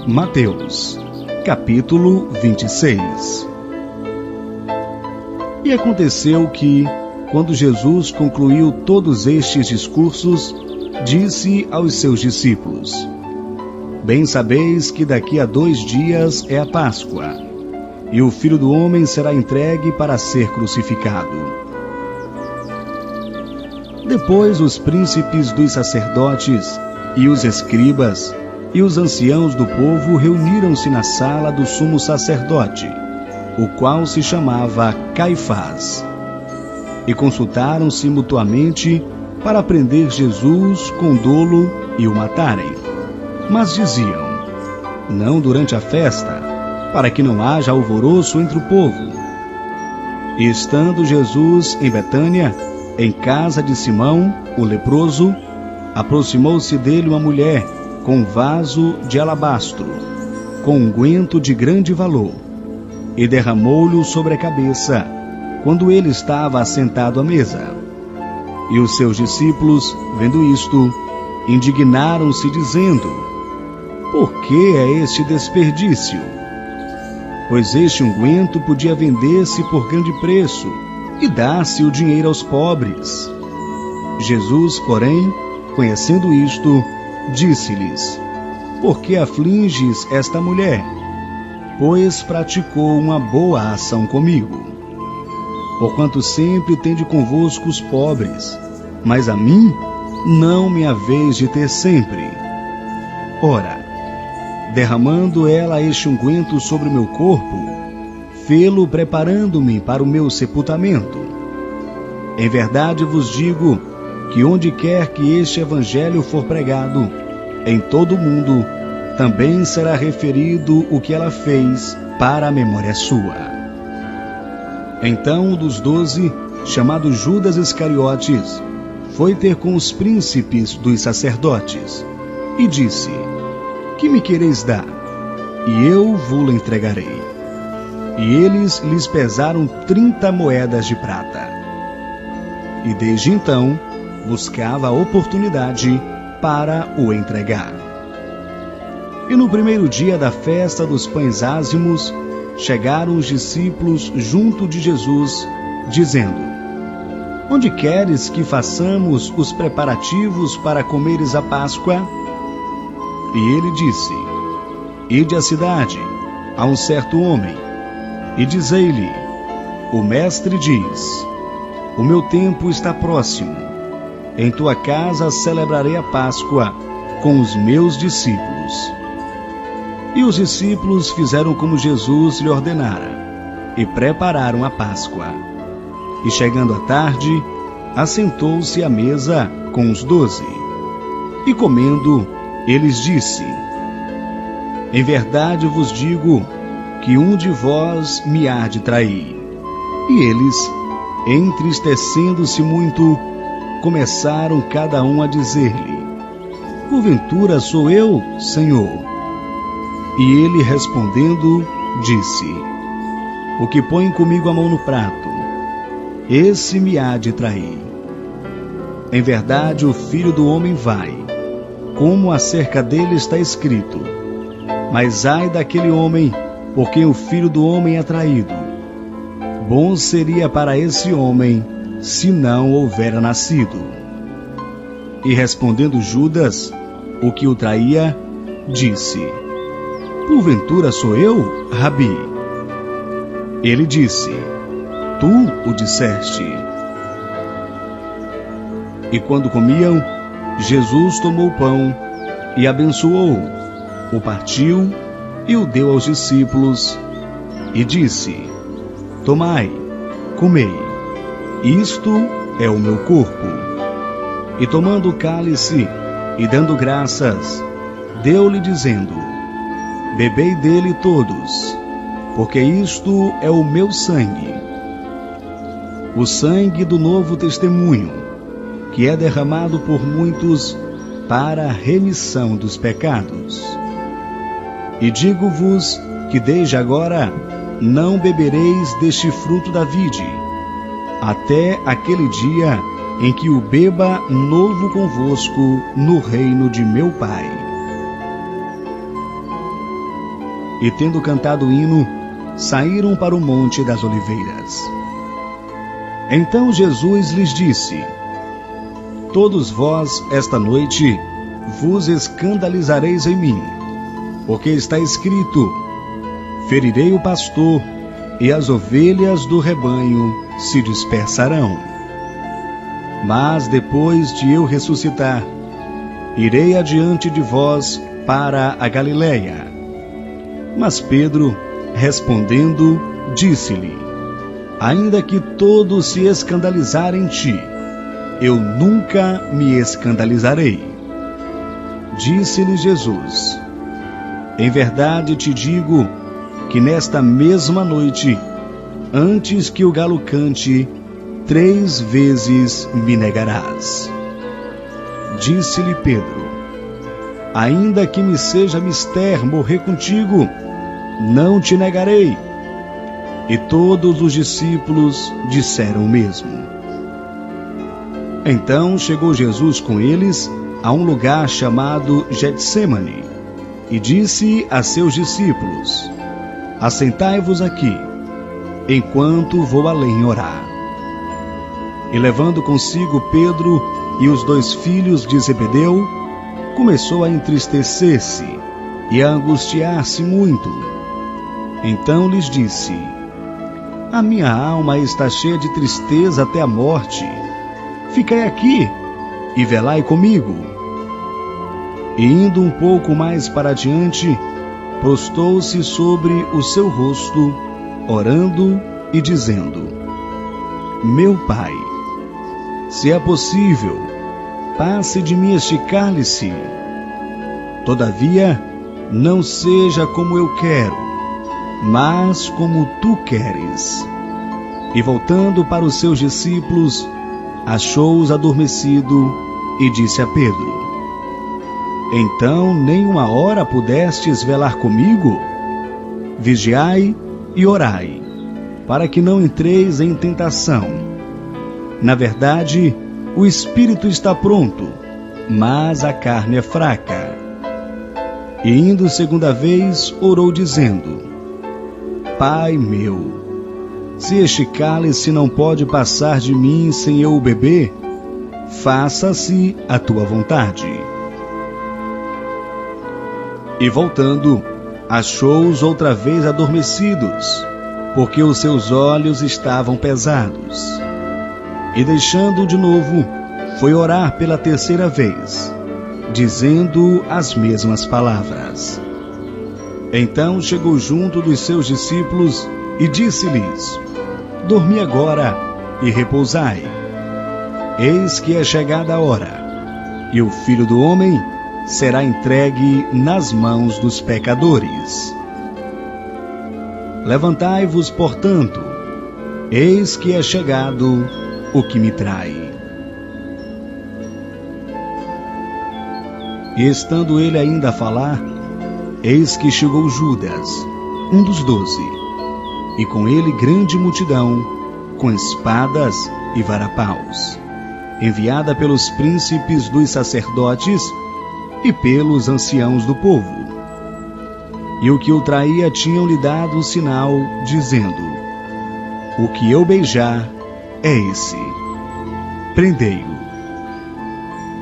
Mateus, capítulo 26. E aconteceu que, quando Jesus concluiu todos estes discursos, disse aos seus discípulos: Bem sabeis que daqui a 2 dias é a Páscoa, e o Filho do Homem será entregue para ser crucificado. Depois os príncipes dos sacerdotes e os escribas e os anciãos do povo reuniram-se na sala do sumo sacerdote, o qual se chamava Caifás, e consultaram-se mutuamente para prender Jesus com dolo e o matarem. Mas diziam: não durante a festa, para que não haja alvoroço entre o povo. E estando Jesus em Betânia, em casa de Simão, o leproso, aproximou-se dele uma mulher com um vaso de alabastro, com unguento de grande valor, e derramou-lhe sobre a cabeça, quando ele estava assentado à mesa. E os seus discípulos, vendo isto, indignaram-se, dizendo: por que é este desperdício? Pois este unguento podia vender-se por grande preço e dar-se o dinheiro aos pobres. Jesus, porém, conhecendo isto, disse-lhes: por que afliges esta mulher? Pois praticou uma boa ação comigo. Porquanto sempre tende convosco os pobres, mas a mim não me haveis de ter sempre. Ora, derramando ela este unguento sobre o meu corpo, fê-lo preparando-me para o meu sepultamento. Em verdade vos digo que onde quer que este evangelho for pregado, em todo o mundo, também será referido o que ela fez para a memória sua. Então um dos 12, chamado Judas Iscariotes, foi ter com os príncipes dos sacerdotes e disse: que me quereis dar? E eu vou-lo entregarei. E eles lhes pesaram 30 moedas de prata. E desde então buscava a oportunidade para o entregar. E no primeiro dia da festa dos pães ázimos, chegaram os discípulos junto de Jesus, dizendo: onde queres que façamos os preparativos para comeres a Páscoa? E ele disse: ide à cidade, a um certo homem, e dizei-lhe: o mestre diz, o meu tempo está próximo, em tua casa celebrarei a Páscoa com os meus discípulos. E os discípulos fizeram como Jesus lhe ordenara, e prepararam a Páscoa. E chegando a tarde, assentou-se à mesa com os 12. E comendo, eles disse: em verdade vos digo que um de vós me há de trair. E eles, entristecendo-se muito, começaram cada um a dizer-lhe: porventura sou eu, Senhor? E ele respondendo, disse: o que põe comigo a mão no prato, esse me há de trair. Em verdade o Filho do Homem vai, como acerca dele está escrito, mas ai daquele homem por quem o Filho do Homem é traído. Bom seria para esse homem se não houvera nascido. E respondendo Judas, o que o traía, disse: porventura sou eu, Rabi? Ele disse: tu o disseste. E quando comiam, Jesus tomou o pão e abençoou, o partiu e o deu aos discípulos, e disse: tomai, comei, isto é o meu corpo. E tomando o cálice e dando graças, deu-lhe dizendo: bebei dele todos, porque isto é o meu sangue, o sangue do novo testemunho, que é derramado por muitos para a remissão dos pecados. E digo-vos que desde agora não bebereis deste fruto da vide, até aquele dia em que o beba novo convosco no reino de meu Pai. e tendo cantado o hino, saíram para o Monte das Oliveiras. Então Jesus lhes disse: Todos vós, esta noite, vos escandalizareis em mim, porque está escrito: ferirei o pastor, e as ovelhas do rebanho se dispersarão. Mas depois de eu ressuscitar, irei adiante de vós para a Galiléia. Mas Pedro, respondendo, disse-lhe: ainda que todos se escandalizarem em ti, eu nunca me escandalizarei. Disse-lhe Jesus: em verdade te digo que nesta mesma noite, antes que o galo cante, 3 vezes me negarás. Disse-lhe Pedro: ainda que me seja mister morrer contigo, não te negarei. E todos os discípulos disseram o mesmo. Então chegou Jesus com eles a um lugar chamado Getsêmani, e disse a seus discípulos: assentai-vos aqui, enquanto vou além orar. E levando consigo Pedro e os 2 filhos de Zebedeu, começou a entristecer-se e a angustiar-se muito. Então lhes disse: a minha alma está cheia de tristeza até a morte. Ficai aqui e velai comigo. E indo um pouco mais para adiante, prostou-se sobre o seu rosto, orando e dizendo: meu Pai, se é possível, passe de mim este cálice. Todavia, não seja como eu quero, mas como tu queres. E voltando para os seus discípulos, achou-os adormecido e disse a Pedro: então nem uma hora pudestes velar comigo? Vigiai e orai, para que não entreis em tentação. Na verdade, o espírito está pronto, mas a carne é fraca. E indo 2ª vez, orou dizendo: Pai meu, se este cálice não pode passar de mim sem eu o beber, faça-se a tua vontade. E voltando, achou-os outra vez adormecidos, porque os seus olhos estavam pesados. E deixando-o de novo, foi orar pela 3ª vez, dizendo as mesmas palavras. Então chegou junto dos seus discípulos e disse-lhes: dormi agora e repousai. Eis que é chegada a hora, e o Filho do Homem será entregue nas mãos dos pecadores. Levantai-vos, portanto, eis que é chegado o que me trai. E estando ele ainda a falar, eis que chegou Judas, um dos 12, e com ele grande multidão, com espadas e varapaus, enviada pelos príncipes dos sacerdotes e pelos anciãos do povo. E o que o traía tinham-lhe dado o sinal, dizendo: o que eu beijar é esse, prendei-o.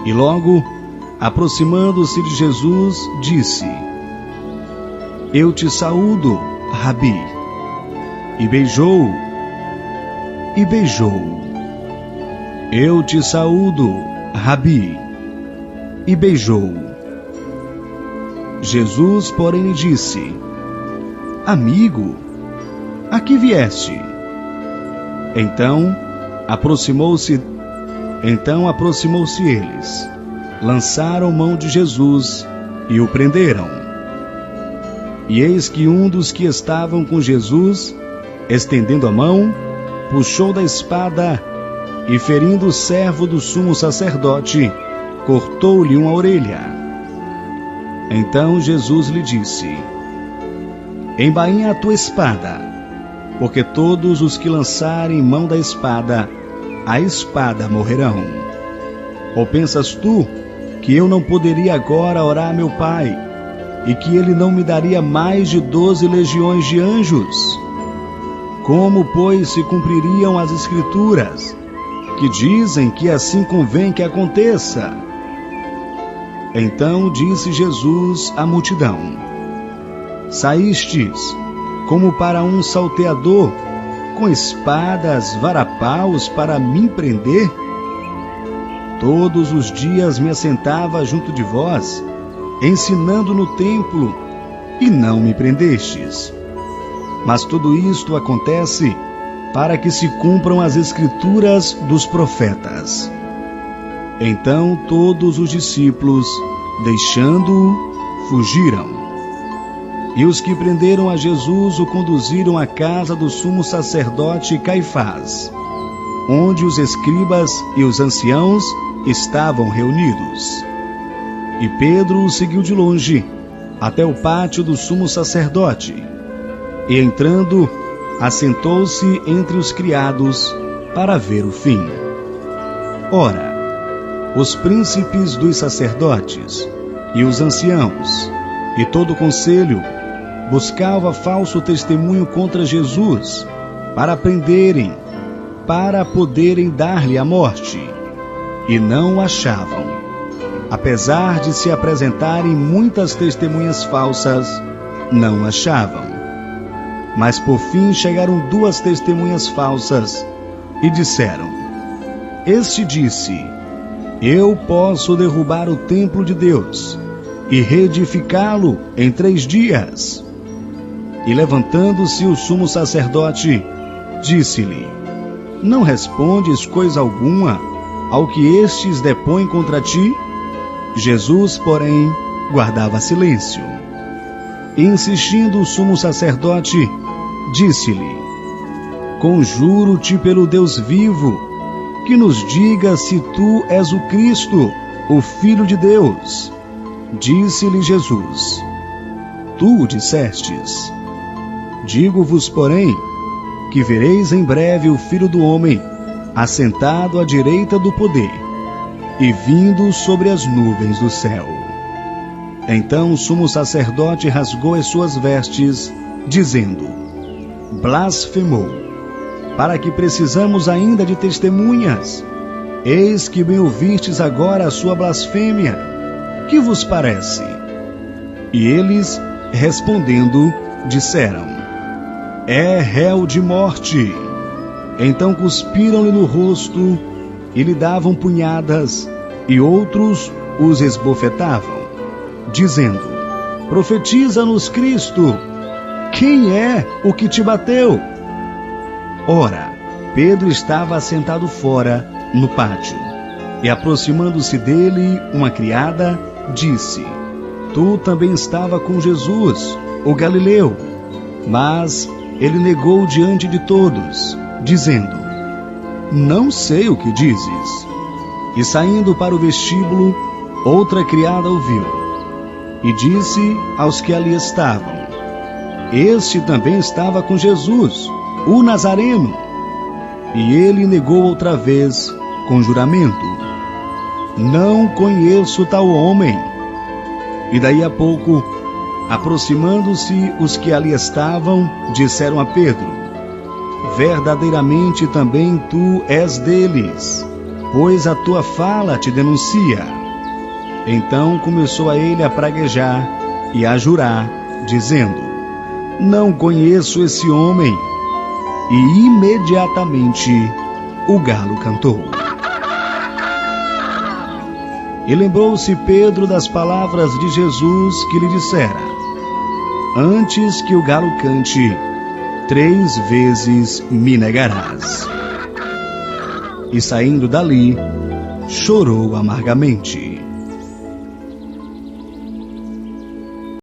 E logo, aproximando-se de Jesus, disse: eu te saúdo, Rabi. E beijou-o. E beijou-o. Eu te saúdo, Rabi. E beijou-o. Jesus, porém, lhe disse: amigo, a que vieste? Então aproximou-se eles, lançaram mão de Jesus e o prenderam. E eis que um dos que estavam com Jesus, estendendo a mão, puxou da espada e, ferindo o servo do sumo sacerdote, cortou-lhe uma orelha. Então Jesus lhe disse: embainha a tua espada, porque todos os que lançarem mão da espada, a espada morrerão. Ou pensas tu que eu não poderia agora orar a meu Pai, e que ele não me daria mais de 12 legiões de anjos? Como, pois, se cumpririam as Escrituras, que dizem que assim convém que aconteça? Então disse Jesus à multidão: Saístes como para um salteador, com espadas, varapaus para me prender? Todos os dias me assentava junto de vós, ensinando no templo, e não me prendestes. Mas tudo isto acontece para que se cumpram as Escrituras dos profetas. Então todos os discípulos, deixando-o, fugiram. E os que prenderam a Jesus o conduziram à casa do sumo sacerdote Caifás, onde os escribas e os anciãos estavam reunidos. E Pedro o seguiu de longe, até o pátio do sumo sacerdote, e entrando, assentou-se entre os criados para ver o fim. Ora, os príncipes dos sacerdotes e os anciãos e todo o conselho buscava falso testemunho contra Jesus, para prenderem, para poderem dar-lhe a morte, e não o achavam. Apesar de se apresentarem muitas testemunhas falsas, não achavam. Mas por fim chegaram 2 testemunhas falsas e disseram: Este disse: Eu posso derrubar o templo de Deus e reedificá-lo em 3 dias. E levantando-se o sumo sacerdote, disse-lhe: Não respondes coisa alguma ao que estes depõem contra ti? Jesus, porém, guardava silêncio. Insistindo o sumo sacerdote, disse-lhe: Conjuro-te pelo Deus vivo, que nos diga se tu és o Cristo, o Filho de Deus. Disse-lhe Jesus: Tu o dissestes. Digo-vos, porém, que vereis em breve o Filho do Homem assentado à direita do poder e vindo sobre as nuvens do céu. Então o sumo sacerdote rasgou as suas vestes, dizendo: Blasfemou. Para que precisamos ainda de testemunhas? Eis que bem ouvistes agora a sua blasfêmia. Que vos parece? E eles, respondendo, disseram: É réu de morte. Então cuspiram-lhe no rosto e lhe davam punhadas, e outros os esbofetavam, dizendo: Profetiza-nos, Cristo. Quem é o que te bateu? Ora, Pedro estava assentado fora, no pátio, e aproximando-se dele, uma criada disse: Tu também estava com Jesus, o Galileu. Mas ele negou diante de todos, dizendo: Não sei o que dizes. E saindo para o vestíbulo, outra criada ouviu, e disse aos que ali estavam: Este também estava com Jesus, o Nazareno. E ele negou outra vez, com juramento: Não conheço tal homem. E daí a pouco, aproximando-se os que ali estavam, disseram a Pedro: Verdadeiramente também tu és deles, pois a tua fala te denuncia. Então começou a ele a praguejar e a jurar, dizendo: Não conheço esse homem. E imediatamente o galo cantou. E lembrou-se Pedro das palavras de Jesus que lhe dissera: Antes que o galo cante, 3 vezes me negarás. E saindo dali, chorou amargamente.